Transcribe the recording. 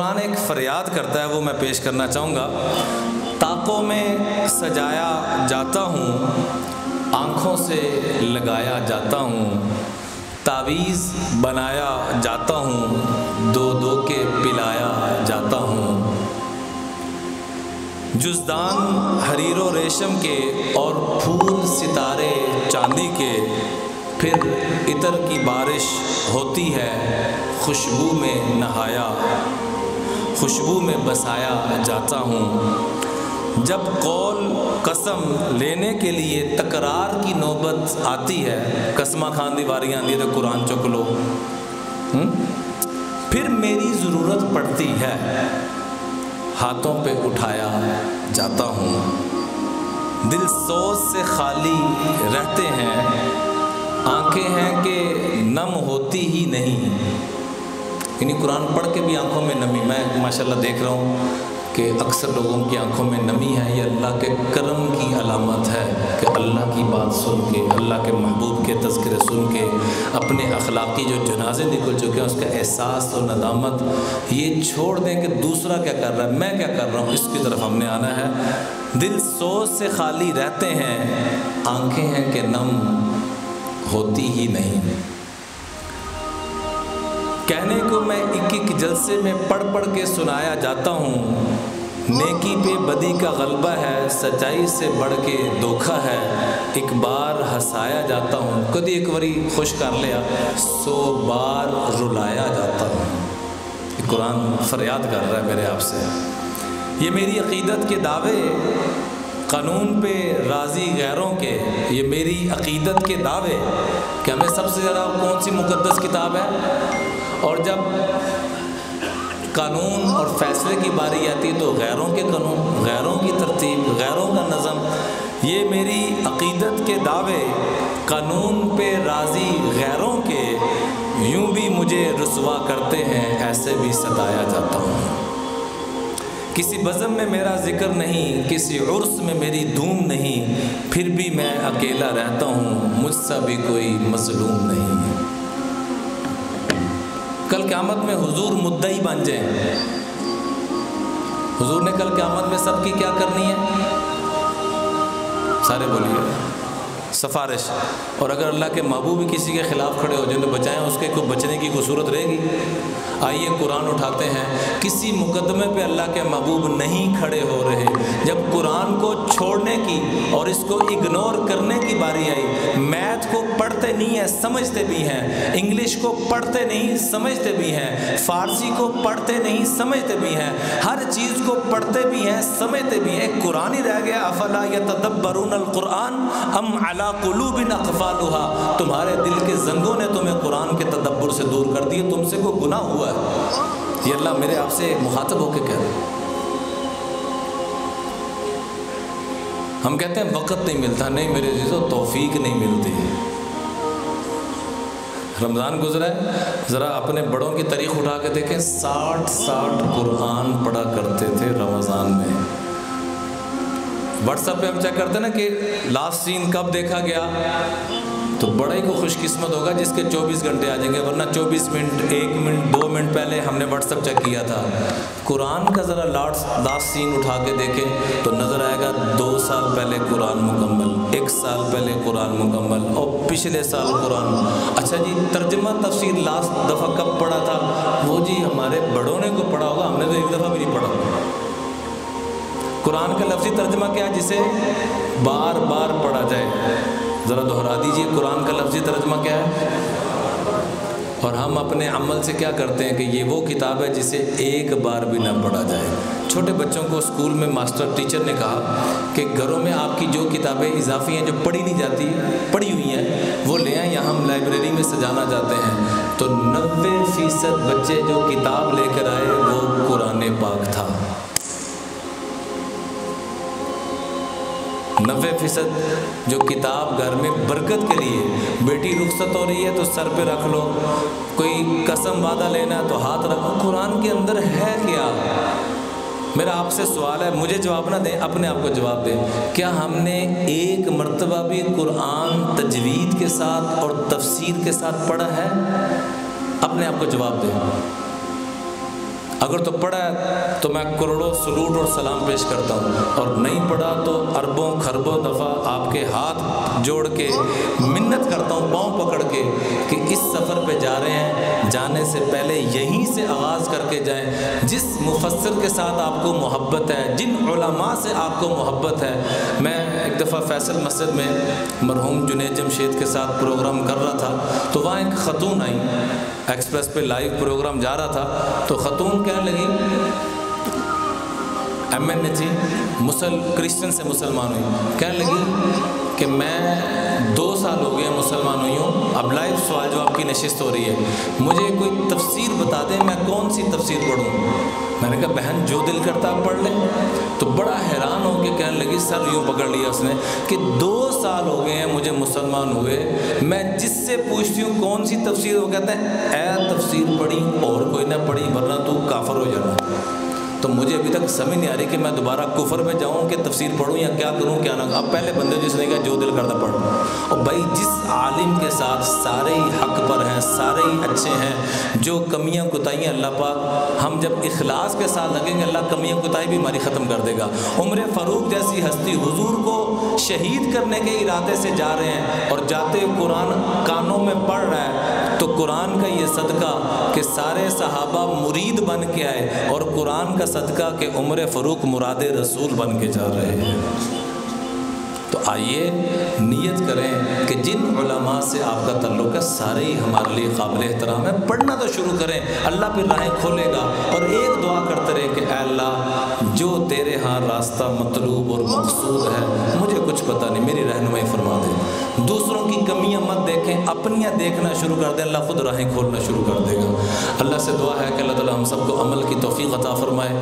قرآن ایک فریاد کرتا ہے، وہ میں پیش کرنا چاہوں گا۔ طاقوں میں سجایا جاتا ہوں، آنکھوں سے لگایا جاتا ہوں، تعویذ بنایا جاتا ہوں، دو دو کے پلایا جاتا ہوں، جزدان حریر و ریشم کے اور پھول ستارے چاندی کے، پھر عطر کی بارش ہوتی ہے، خوشبو میں نہایا، خوشبو میں بسایا جاتا ہوں۔ جب قول قسم لینے کے لیے تکرار کی نوبت آتی ہے، قسمہ کھان دی واریاں آندی تو قرآن چک لو، پھر میری ضرورت پڑتی ہے، ہاتھوں پہ اٹھایا جاتا ہوں۔ دل سوز سے خالی رہتے ہیں، آنکھیں ہیں کہ نم ہوتی ہی نہیں، یعنی قرآن پڑھ کے بھی آنکھوں میں نمی۔ میں ماشاءاللہ دیکھ رہا ہوں کہ اکثر لوگوں کی آنکھوں میں نمی ہے، یہ اللہ کے کرم کی علامت ہے کہ اللہ کی بات سن کے، اللہ کے محبوب کے تذکرے سن کے اپنے اخلاقی جو جنازے نکل چکے ہیں اس کا احساس اور ندامت یہ چھوڑ دیں کہ دوسرا کیا کر رہا ہے، میں کیا کر رہا ہوں، اس کی طرف ہم نے آنا ہے۔ دل سوز سے خالی رہتے ہیں، آنکھیں ہیں کہ نم ہوتی ہی نہیں۔ کہنے کو میں ایک ایک جلسے میں پڑھ پڑھ کے سنایا جاتا ہوں، نیکی پہ بدی کا غلبہ ہے، سچائی سے بڑھ کے دھوکا ہے، ایک بار ہنسایا جاتا ہوں، کدی ایک باری خوش کر لیا، 100 بار رلایا جاتا ہوں۔ قرآن فریاد کر رہا ہے میرے آپ سے۔ یہ میری عقیدت کے دعوے قانون پہ راضی غیروں کے، یہ میری عقیدت کے دعوے کہ ہمیں سب سے زیادہ کون سی مقدس کتاب ہے، اور جب قانون اور فیصلے کی باری آتی ہے تو غیروں کے قانون، غیروں کی ترتیب، غیروں کا نظم۔ یہ میری عقیدت کے دعوے قانون پہ راضی غیروں کے، یوں بھی مجھے رسوا کرتے ہیں، ایسے بھی ستایا جاتا ہوں۔ کسی بزم میں میرا ذکر نہیں، کسی عرس میں میری دھوم نہیں، پھر بھی میں اکیلا رہتا ہوں، مجھ سا بھی کوئی مظلوم نہیں۔ کل قیامت میں حضور مدعی بن جائیں، حضور نے کل قیامت میں سب کی کیا کرنی ہے؟ سارے بولیے سفارش۔ اور اگر اللہ کے محبوب بھی کسی کے خلاف کھڑے ہو جائیں تو بچائیں، اس کے کوئی بچنے کی کوئی صورت رہے گی؟ آئیے قرآن اٹھاتے ہیں، کسی مقدمے پہ اللہ کے محبوب نہیں کھڑے ہو رہے۔ جب قرآن کو چھوڑنے کی اور اس کو اگنور کرنے کی باری آئی، میتھ کو پڑھتے نہیں ہیں سمجھتے بھی ہیں، انگلش کو پڑھتے نہیں سمجھتے بھی ہیں، فارسی کو پڑھتے نہیں سمجھتے بھی ہیں، ہر چیز کو پڑھتے بھی ہیں سمجھتے بھی ہیں، ایک قرآن ہی رہ گیا، افلا یتدبرون القرآن ام علی قلوب اقفالها۔ تمہارے دل کے زنگوں نے تمہیں قرآن کے تدبر سے دور کر دیے، تم سے کوئی گناہ ہوا ہے؟ یہ اللہ میرے آپ سے مخاطب ہو کے کہہ رہے ہیں۔ ہم کہتے ہیں وقت نہیں ملتا، نہیں میرے عزیزو، توفیق نہیں ملتی۔ رمضان گزرا ہے، ذرا اپنے بڑوں کی تاریخ اٹھا کے دیکھیں، 60 قرآن پڑھا کرتے تھے رمضان میں۔ واٹس ایپ پہ ہم چیک کرتے ہیں نا کہ لاسٹ سین کب دیکھا گیا، تو بڑا ہی کو خوش قسمت ہوگا جس کے 24 گھنٹے آ جائیں گے، ورنہ 24 منٹ 1 منٹ 2 منٹ پہلے ہم نے واٹس ایپ چیک کیا تھا۔ قرآن کا ذرا لاسٹ سین اٹھا کے دیکھیں تو نظر آئے گا 2 سال پہلے قرآن مکمل، 1 سال پہلے قرآن مکمل، اور پچھلے سال قرآن۔ اچھا جی، ترجمہ تفسیر لاسٹ دفعہ کب پڑھا تھا؟ وہ جی ہمارے بڑوں نے کو پڑھا ہوگا، ہم نے تو ایک دفعہ بھی نہیں پڑھا۔ قرآن کا لفظی ترجمہ کیا ہے؟ جسے بار بار پڑھا جائے۔ ذرا دہرا دیجئے، قرآن کا لفظی ترجمہ کیا ہے؟ اور ہم اپنے عمل سے کیا کرتے ہیں کہ یہ وہ کتاب ہے جسے ایک بار بھی نہ پڑھا جائے۔ چھوٹے بچوں کو اسکول میں ماسٹر ٹیچر نے کہا کہ گھروں میں آپ کی جو کتابیں اضافی ہیں جو پڑھی نہیں جاتی، پڑھی ہوئی ہیں، وہ لے آئیں، یہاں ہم لائبریری میں سجانا چاہتے ہیں۔ تو 90% بچے جو کتاب لے کر آئے وہ قرآن پاک تھا۔ 90% جو کتاب گھر میں برکت کے لیے، بیٹی رخصت ہو رہی ہے تو سر پہ رکھ لو، کوئی قسم وعدہ لینا ہے تو ہاتھ رکھو، قرآن کے اندر ہے کیا؟ میرا آپ سے سوال ہے، مجھے جواب نہ دیں، اپنے آپ کو جواب دیں، کیا ہم نے ایک مرتبہ بھی قرآن تجوید کے ساتھ اور تفسیر کے ساتھ پڑھا ہے؟ اپنے آپ کو جواب دیں۔ اگر تو پڑھا ہے تو میں کروڑوں سلوٹ اور سلام پیش کرتا ہوں، اور نہیں پڑھا تو اربوں کھربوں دفعہ آپ کے ہاتھ جوڑ کے منت کرتا ہوں پاؤں پکڑ کے کہ اس سفر پہ جا رہے ہیں، جانے سے پہلے یہیں سے آغاز کر کے جائیں۔ جس مفسر کے ساتھ آپ کو محبت ہے، جن علماء سے آپ کو محبت ہے۔ میں ایک دفعہ فیصل مسجد میں مرحوم جنید جمشید کے ساتھ پروگرام کر رہا تھا، تو وہاں ایک خاتون آئی، ایکسپریس پہ لائیو پروگرام جا رہا تھا، تو خاتون کہنے لگی، ایم این اے تھی، کرسچن سے مسلمان ہوئی، کہنے لگی کہ میں 2 سال ہو گئے مسلمان ہوئی ہوں، اب لائیو سوال جواب کی نشست ہو رہی ہے، مجھے کوئی تفسیر بتا دیں، میں کون سی تفسیر پڑھوں؟ میں نے کہا بہن جو دل کرتا پڑھ لیں۔ تو بڑا حیران ہو کے کہنے لگی، سر یوں پکڑ لیا اس نے کہ 2 سال ہو گئے ہیں مجھے مسلمان ہوئے، میں جس سے پوچھتی ہوں کون سی تفسیر، وہ کہتا ہے اے تفسیر پڑھی اور کوئی نہ پڑھی ورنہ تو کافر ہو جانا۔ تو مجھے ابھی تک سمجھ نہیں آ رہی کہ میں دوبارہ کفر میں جاؤں کہ تفسیر پڑھوں یا کیا کروں کیا نہ۔ اب پہلے بندے جس نے کہا جو دل کرتا پڑھ، اور بھائی جس عالم کے ساتھ سارے ہی حق پر ہیں، سارے ہی اچھے ہیں، جو کمیاں کوتاہیاں اللہ پاک، ہم جب اخلاص کے ساتھ لگیں گے اللہ کمیاں کوتاہی بھی ہماری ختم کر دے گا۔ عمر فاروق جیسی ہستی حضور کو شہید کرنے کے ارادے سے جا رہے ہیں، اور جاتے قرآن کانوں میں پڑھ رہا ہے، تو قرآن کا یہ صدقہ کہ سارے صحابہ مرید بن کے آئے، اور قرآن کا صدقہ کہ عمر فاروق مراد رسول بن کے جا رہے ہیں۔ تو آئیے نیت کریں کہ جن علماء سے آپ کا تعلق ہے سارے ہی ہمارے لیے قابل احترام ہے، پڑھنا تو شروع کریں، اللہ پھر راہیں کھولے گا۔ اور ایک دعا کرتے رہے کہ اے اللہ جو تیرے ہاں راستہ مطلوب اور مقصود ہے مجھے کچھ پتہ نہیں، میری رہنمائی فرما دے۔ دوسروں کی کمیاں مت دیکھیں، اپنیاں دیکھنا شروع کر دیں، اللہ خود راہیں کھولنا شروع کر دے گا۔ اللہ سے دعا ہے کہ اللہ تعالی ہم سب کو عمل کی توفیق عطا فرمائے۔